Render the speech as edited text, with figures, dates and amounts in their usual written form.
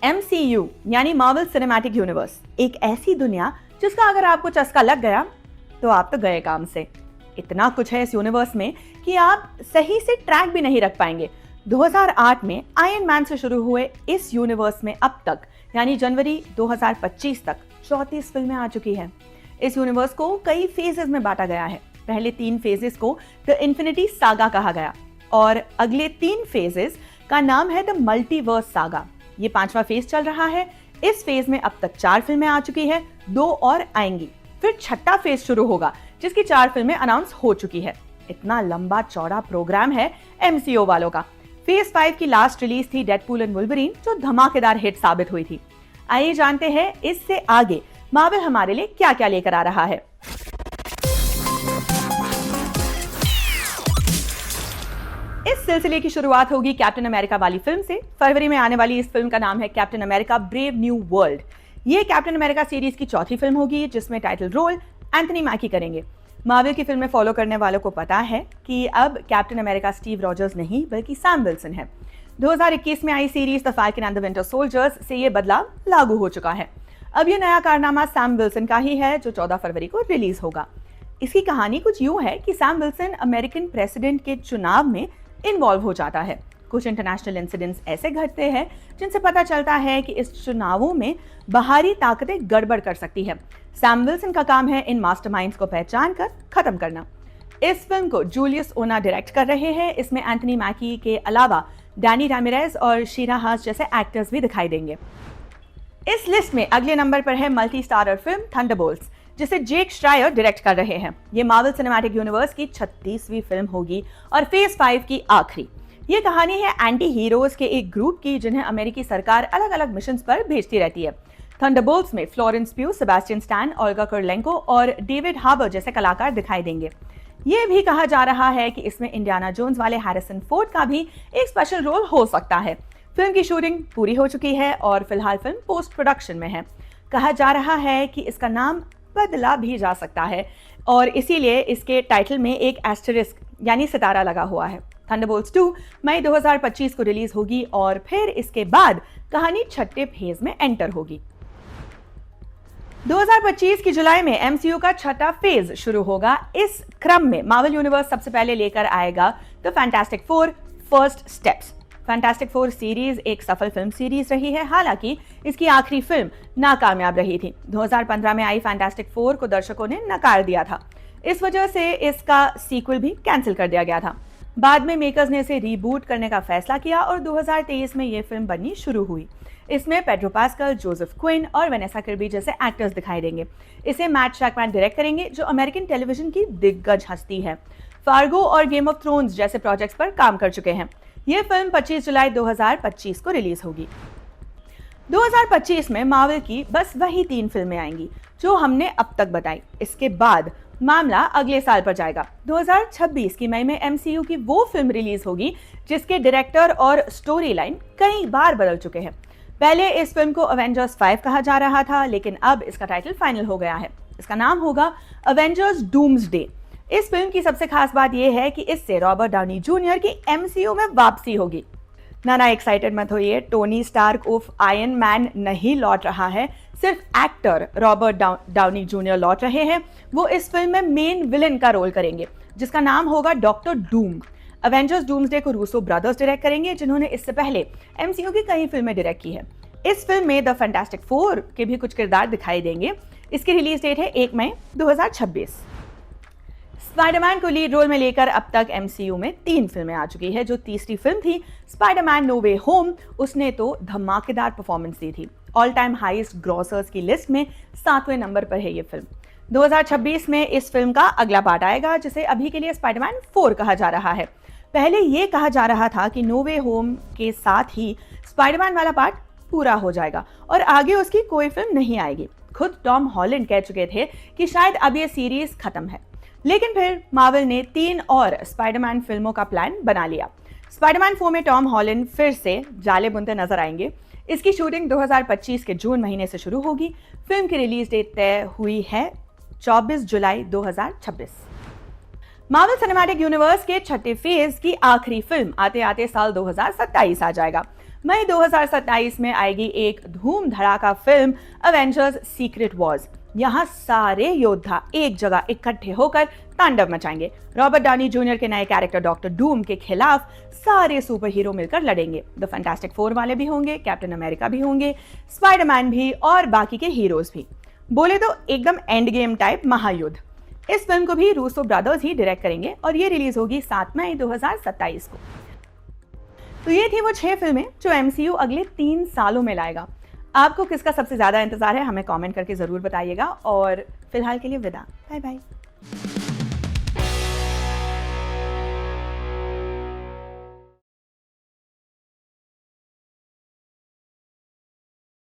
MCU यानी Marvel cinematic universe एक ऐसी दुनिया जिसका अगर आपको चस्का लग गया तो आप तो गए काम से। इतना कुछ है इस यूनिवर्स में कि आप सही से ट्रैक भी नहीं रख पाएंगे। 2008 में आयरन मैन से शुरू हुए इस यूनिवर्स में अब तक यानी जनवरी 2025 तक 34 फिल्में आ चुकी हैं। इस यूनिवर्स को कई फेजेस में बांटा गया है। पहले 3 फेजेस को द इन्फिनिटी सागा कहा गया और अगले 3 फेजेस का नाम है द मल्टीवर्स सागा। ये 5वां फेज चल रहा है। इस फेज में अब तक 4 फिल्में आ चुकी है, 2 और आएंगी। फिर 6ठा फेज शुरू होगा जिसकी 4 फिल्में अनाउंस हो चुकी है। इतना लंबा चौड़ा प्रोग्राम है MCU वालों का। फेज 5 की लास्ट रिलीज थी डेडपूल एंड वुल्वरीन जो धमाकेदार हिट साबित हुई थी। आइए जानते हैं इससे आगे मार्वल हमारे लिए क्या क्या लेकर आ रहा है। इस सिलसिले की शुरुआत होगी कैप्टन अमेरिका वाली फिल्म से। फरवरी में आने वाली इस फिल्म का नाम है captain America brave new world. ये कैप्टन अमेरिका सीरीज की 4थी फिल्म होगी जिसमें टाइटल रोल एंथनी मैकी करेंगे। मार्वल की फिल्में फॉलो करने वालों को पता है कि अब कैप्टन अमेरिका स्टीव रॉजर्स नहीं बल्कि सैम विल्सन है। 2021 में आई series the falcon and the winter soldiers से ये बदलाव लागू हो चुका है। अब ये नया कारनामा सैम विल्सन का ही है जो 14 फरवरी को रिलीज होगा। इसकी कहानी कुछ यूं है कि सैम विल्सन अमेरिकन प्रेसिडेंट के चुनाव में इन्वॉल्व हो जाता है। कुछ इंटरनेशनल इंसिडेंट्स ऐसे घटते हैं जिनसे पता चलता है कि इस चुनावों में बाहरी ताकतें गड़बड़ कर सकती है। सैम विल्सन का काम है इन मास्टरमाइंड्स को पहचान कर खत्म करना। इस फिल्म को जूलियस ओना डायरेक्ट कर रहे हैं। इसमें एंथनी मैकी के अलावा डैनी रामिरेज और शीरा हास जैसे एक्टर्स भी दिखाई देंगे। इस लिस्ट में अगले नंबर पर है मल्टी स्टारर फिल्म थंडरबोल्ट्स जिसे जेक श्रायर डायरेक्ट कर रहे हैं। ये मार्वल सिनेमैटिक यूनिवर्स की 36वीं फिल्म होगी और फेज 5 की आखिरी। ये कहानी है एंटी हीरोज के एक ग्रुप की जिन्हें अमेरिकी सरकार अलग अलग मिशंस पर भेजती रहती है। थंडरबोल्ट्स में Florence प्यू, Sebastian stand, Olga Kurylenko और डेविड हार्बर जैसे कलाकार दिखाई देंगे। ये भी कहा जा रहा है कि इसमें इंडियाना जोन्स वाले हैरिसन फोर्ड का भी एक स्पेशल रोल हो सकता है। फिल्म की शूटिंग पूरी हो चुकी है और फिलहाल फिल्म पोस्ट प्रोडक्शन में है। कहा जा रहा है कि इसका नाम बदला भी जा सकता है और इसीलिए इसके टाइटल में एक एस्टेरिस्क यानी सितारा लगा हुआ है। थंडरबोल्ट्स 2 मई 2025 को रिलीज होगी और फिर इसके बाद कहानी 6ठे फेज में एंटर होगी। 2025 की जुलाई में MCU का 6ठा फेज शुरू होगा। इस क्रम में मार्वल यूनिवर्स सबसे पहले लेकर आएगा the fantastic 4 first steps. Fantastic 4 series एक सफल फिल्म सीरीज रही है। हालांकि इसकी आखिरी फिल्म नाकामयाब रही थी। 2015 में आई फैंटास्टिक 4 को दर्शकों ने नकार दिया था। इस वजह से इसका सीक्वल भी कैंसिल कर दिया गया था। बाद में मेकर्स ने इसे रीबूट करने का फैसला किया और 2023 में ये फिल्म बननी शुरू हुई। इसमें पेड्रो पास्कल, जोसेफ क्विन और वेनेसा किर्बी जैसे एक्टर्स दिखाई देंगे। इसे मैट शैकमैन डायरेक्ट करेंगे जो अमेरिकन टेलीविजन की दिग्गज हस्ती है। फार्गो और गेम ऑफ थ्रोन्स जैसे प्रोजेक्ट्स पर काम कर चुके हैं। यह फिल्म 25 जुलाई 2025 को रिलीज होगी। 2025 में मार्वल की बस वही 3 फिल्में आएंगी जो हमने अब तक बताई। इसके बाद मामला अगले साल पर जाएगा। 2026 की मई में MCU की वो फिल्म रिलीज होगी जिसके डायरेक्टर और स्टोरी लाइन कई बार बदल चुके हैं। पहले इस फिल्म को अवेंजर्स 5 कहा जा रहा था लेकिन अब इसका टाइटल फाइनल हो गया है। इसका नाम होगा अवेंजर्स डूम्सडे। इस फिल्म की सबसे खास बात यह है कि इससे रॉबर्ट डाउनी जूनियर की MCU में वापसी होगी। ना एक्साइटेड मत होइए, टोनी स्टार्क उर्फ आयरन मैन नहीं लौट रहा है, सिर्फ एक्टर रॉबर्ट डाउनी जूनियर लौट रहे हैं। वो इस फिल्म में मेन विलेन का रोल करेंगे जिसका नाम होगा डॉक्टर डूम। अवेंजर्स डूम्सडे को रूसो ब्रदर्स डायरेक्ट करेंगे जिन्होंने इससे पहले MCU की कई फिल्में डायरेक्ट की है। इस फिल्म में द फैंटास्टिक 4 के भी कुछ किरदार दिखाई देंगे। इसकी रिलीज डेट है 1 मई 2026। स्पाइडरमैन को लीड रोल में लेकर अब तक MCU में 3 फिल्में आ चुकी है। जो तीसरी फिल्म थी स्पाइडरमैन नो वे होम, उसने तो धमाकेदार परफॉर्मेंस दी थी। ऑल टाइम हाईएस्ट ग्रॉसर्स की लिस्ट में 7वें नंबर पर है ये फिल्म। 2026 में इस फिल्म का अगला पार्ट आएगा जिसे अभी के लिए स्पाइडरमैन 4 कहा जा रहा है। पहले ये कहा जा रहा था कि नो वे होम के साथ ही स्पाइडरमैन वाला पार्ट पूरा हो जाएगा और आगे उसकी कोई फिल्म नहीं आएगी। खुद टॉम हॉलैंड कह चुके थे कि शायद अब ये सीरीज खत्म है, लेकिन फिर मार्वल ने 3 और स्पाइडरमैन फिल्मों का प्लान बना लिया। स्पाइडरमैन 4 में टॉम हॉलैंड फिर से जाले बुनते नजर आएंगे। इसकी शूटिंग 2025 के जून महीने से शुरू होगी। फिल्म की रिलीज डेट तय हुई है 24 जुलाई 2026। मार्वल सिनेमैटिक यूनिवर्स के 6ठे फेज की आखिरी फिल्म आते आते साल 2027 आ जाएगा। मई 2027 में आएगी एक धूम धड़ाका फिल्म अवेंजर्स सीक्रेट वॉर्स। यहाँ सारे योद्धा एक जगह इकट्ठे होकर तांडव मचाएंगे। रॉबर्ट डाउनी जूनियर के नए कैरेक्टर डॉक्टर डूम के खिलाफ सारे सुपर हीरो मिलकर लड़ेंगे। द फैंटास्टिक फोर वाले भी होंगे, कैप्टन अमेरिका भी होंगे, स्पाइडरमैन भी और बाकी के हीरोज भी। बोले तो एकदम एंड गेम टाइप महायुद्ध। इस फिल्म को भी रूसो ब्रदर्स ही डायरेक्ट करेंगे और ये रिलीज होगी 7 मई 2027 को। तो ये थी वो 6 फिल्में जो एमसीयू अगले 3 सालों में लाएगा। आपको किसका सबसे ज्यादा इंतजार है हमें कमेंट करके जरूर बताइएगा और फिलहाल के लिए विदा, बाय बाय।